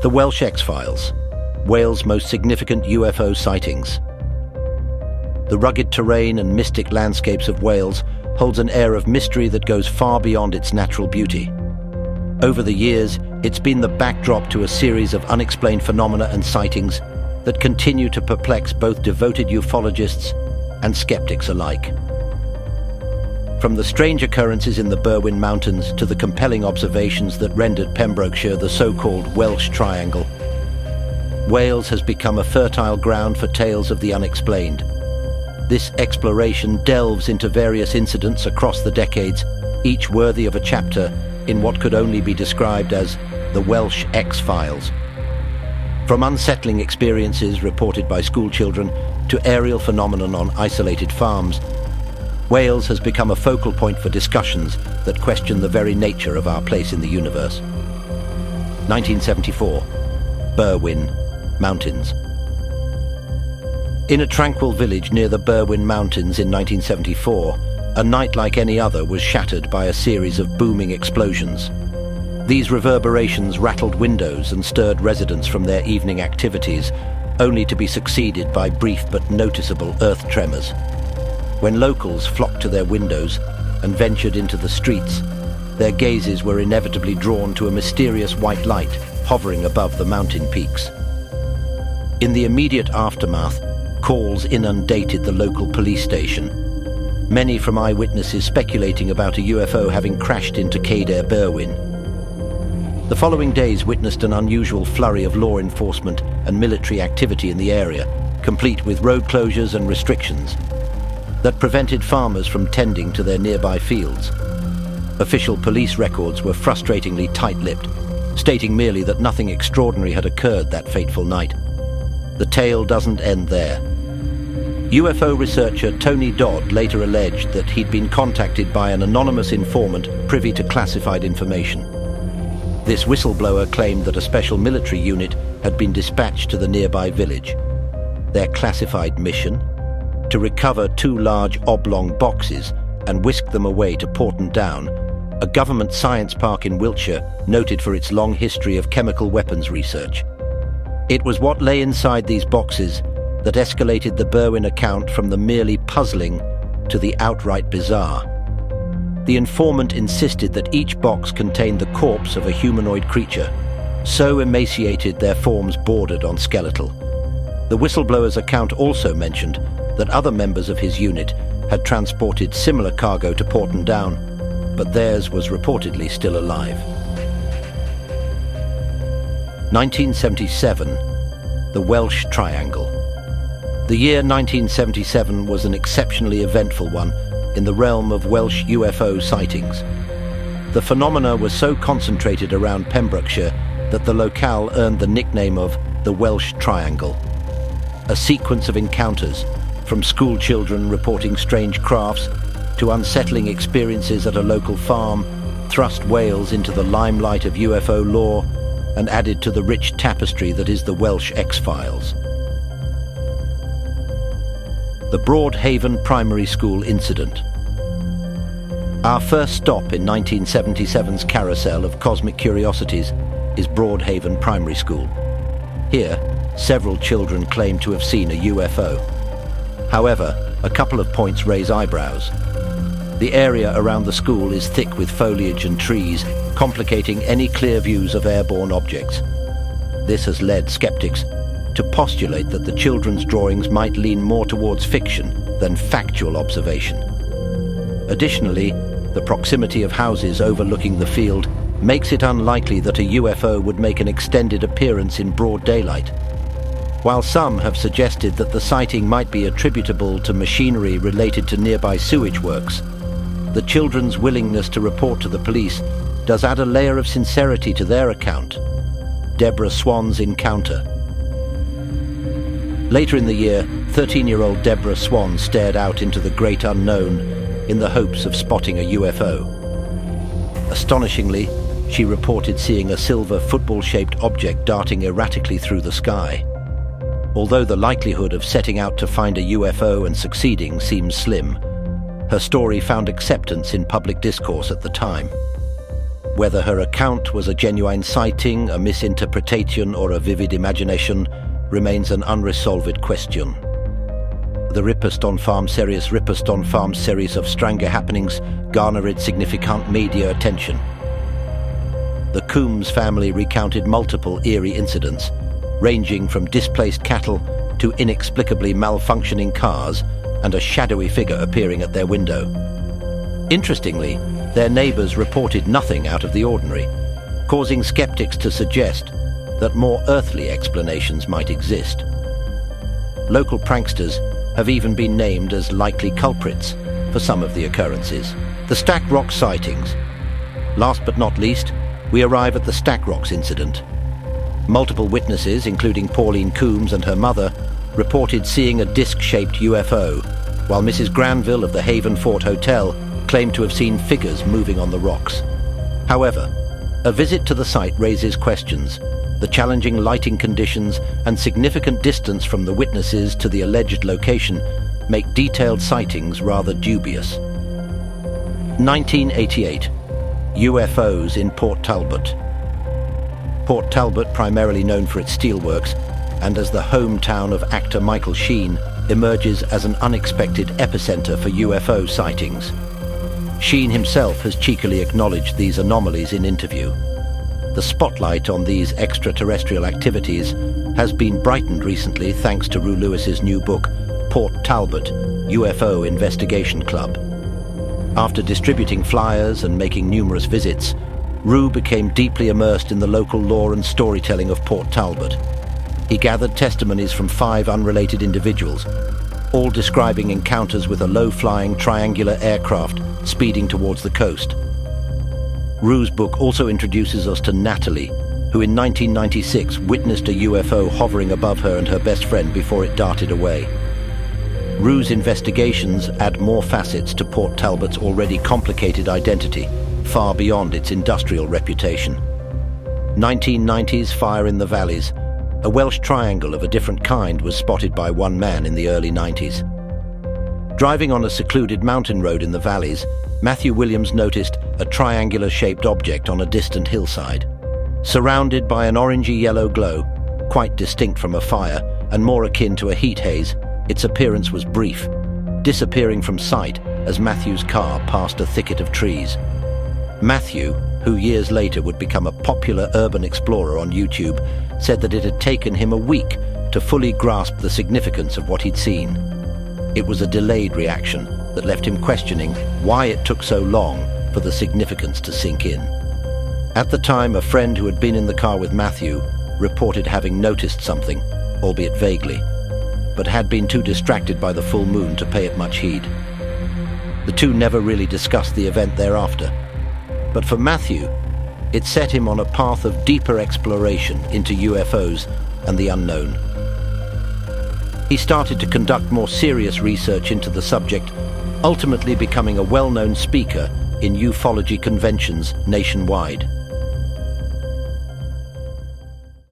The Welsh X-Files, Wales' most significant UFO sightings. The rugged terrain and mystic landscapes of Wales holds an air of mystery that goes far beyond its natural beauty. Over the years, it's been the backdrop to a series of unexplained phenomena and sightings that continue to perplex both devoted ufologists and skeptics alike. From the strange occurrences in the Berwyn Mountains to the compelling observations that rendered Pembrokeshire the so-called Welsh Triangle, Wales has become a fertile ground for tales of the unexplained. This exploration delves into various incidents across the decades, each worthy of a chapter in what could only be described as the Welsh X-Files. From unsettling experiences reported by schoolchildren to aerial phenomenon on isolated farms, Wales has become a focal point for discussions that question the very nature of our place in the universe. 1974, Berwyn Mountains. In a tranquil village near the Berwyn Mountains in 1974, a night like any other was shattered by a series of booming explosions. These reverberations rattled windows and stirred residents from their evening activities, only to be succeeded by brief but noticeable earth tremors. When locals flocked to their windows and ventured into the streets, their gazes were inevitably drawn to a mysterious white light hovering above the mountain peaks. In the immediate aftermath, calls inundated the local police station, many from eyewitnesses speculating about a UFO having crashed into Cadair Berwyn. The following days witnessed an unusual flurry of law enforcement and military activity in the area, complete with road closures and restrictions that prevented farmers from tending to their nearby fields. Official police records were frustratingly tight-lipped, stating merely that nothing extraordinary had occurred that fateful night. The tale doesn't end there. UFO researcher Tony Dodd later alleged that he'd been contacted by an anonymous informant privy to classified information. This whistleblower claimed that a special military unit had been dispatched to the nearby village. Their classified mission? To recover 2 large oblong boxes and whisk them away to Porton Down, a government science park in Wiltshire noted for its long history of chemical weapons research. It was what lay inside these boxes that escalated the Berwyn account from the merely puzzling to the outright bizarre. The informant insisted that each box contained the corpse of a humanoid creature, so emaciated their forms bordered on skeletal. The whistleblower's account also mentioned that other members of his unit had transported similar cargo to Porton Down, but theirs was reportedly still alive. 1977, the Welsh Triangle. The year 1977 was an exceptionally eventful one in the realm of Welsh UFO sightings. The phenomena were so concentrated around Pembrokeshire that the locale earned the nickname of the Welsh Triangle. A sequence of encounters, from school children reporting strange crafts to unsettling experiences at a local farm, thrust Wales into the limelight of UFO lore and added to the rich tapestry that is the Welsh X-Files. The Broadhaven Primary School Incident. Our first stop in 1977's carousel of cosmic curiosities is Broadhaven Primary School. Here, several children claim to have seen a UFO. However, a couple of points raise eyebrows. The area around the school is thick with foliage and trees, complicating any clear views of airborne objects. This has led skeptics to postulate that the children's drawings might lean more towards fiction than factual observation. Additionally, the proximity of houses overlooking the field makes it unlikely that a UFO would make an extended appearance in broad daylight. While some have suggested that the sighting might be attributable to machinery related to nearby sewage works, the children's willingness to report to the police does add a layer of sincerity to their account. Deborah Swan's encounter. Later in the year, 13-year-old Deborah Swan stared out into the great unknown in the hopes of spotting a UFO. Astonishingly, she reported seeing a silver football-shaped object darting erratically through the sky. Although the likelihood of setting out to find a UFO and succeeding seems slim, her story found acceptance in public discourse at the time. Whether her account was a genuine sighting, a misinterpretation, or a vivid imagination remains an unresolved question. The Rippeston Farm series of stranger happenings garnered significant media attention. The Coombs family recounted multiple eerie incidents, ranging from displaced cattle to inexplicably malfunctioning cars and a shadowy figure appearing at their window. Interestingly, their neighbors reported nothing out of the ordinary, causing skeptics to suggest that more earthly explanations might exist. Local pranksters have even been named as likely culprits for some of the occurrences. The Stack Rock sightings. Last but not least, we arrive at the Stack Rocks incident. Multiple witnesses, including Pauline Coombs and her mother, reported seeing a disc-shaped UFO, while Mrs. Granville of the Haven Fort Hotel claimed to have seen figures moving on the rocks. However, a visit to the site raises questions. The challenging lighting conditions and significant distance from the witnesses to the alleged location make detailed sightings rather dubious. 1988. UFOs in Port Talbot. Port Talbot, primarily known for its steelworks, and as the hometown of actor Michael Sheen, emerges as an unexpected epicenter for UFO sightings. Sheen himself has cheekily acknowledged these anomalies in interview. The spotlight on these extraterrestrial activities has been brightened recently thanks to Rue Lewis's new book, Port Talbot, UFO Investigation Club. After distributing flyers and making numerous visits, Rue became deeply immersed in the local lore and storytelling of Port Talbot. He gathered testimonies from 5 unrelated individuals, all describing encounters with a low-flying triangular aircraft speeding towards the coast. Rue's book also introduces us to Natalie, who in 1996 witnessed a UFO hovering above her and her best friend before it darted away. Rue's investigations add more facets to Port Talbot's already complicated identity, far beyond its industrial reputation. 1990s fire in the valleys. A Welsh triangle of a different kind was spotted by one man in the early 90s. Driving on a secluded mountain road in the valleys, Matthew Williams noticed a triangular-shaped object on a distant hillside. Surrounded by an orangey-yellow glow, quite distinct from a fire and more akin to a heat haze, its appearance was brief, disappearing from sight as Matthew's car passed a thicket of trees. Matthew, who years later would become a popular urban explorer on YouTube, said that it had taken him a week to fully grasp the significance of what he'd seen. It was a delayed reaction that left him questioning why it took so long for the significance to sink in. At the time, a friend who had been in the car with Matthew reported having noticed something, albeit vaguely, but had been too distracted by the full moon to pay it much heed. The two never really discussed the event thereafter, but for Matthew, it set him on a path of deeper exploration into UFOs and the unknown. He started to conduct more serious research into the subject, ultimately becoming a well-known speaker in ufology conventions nationwide.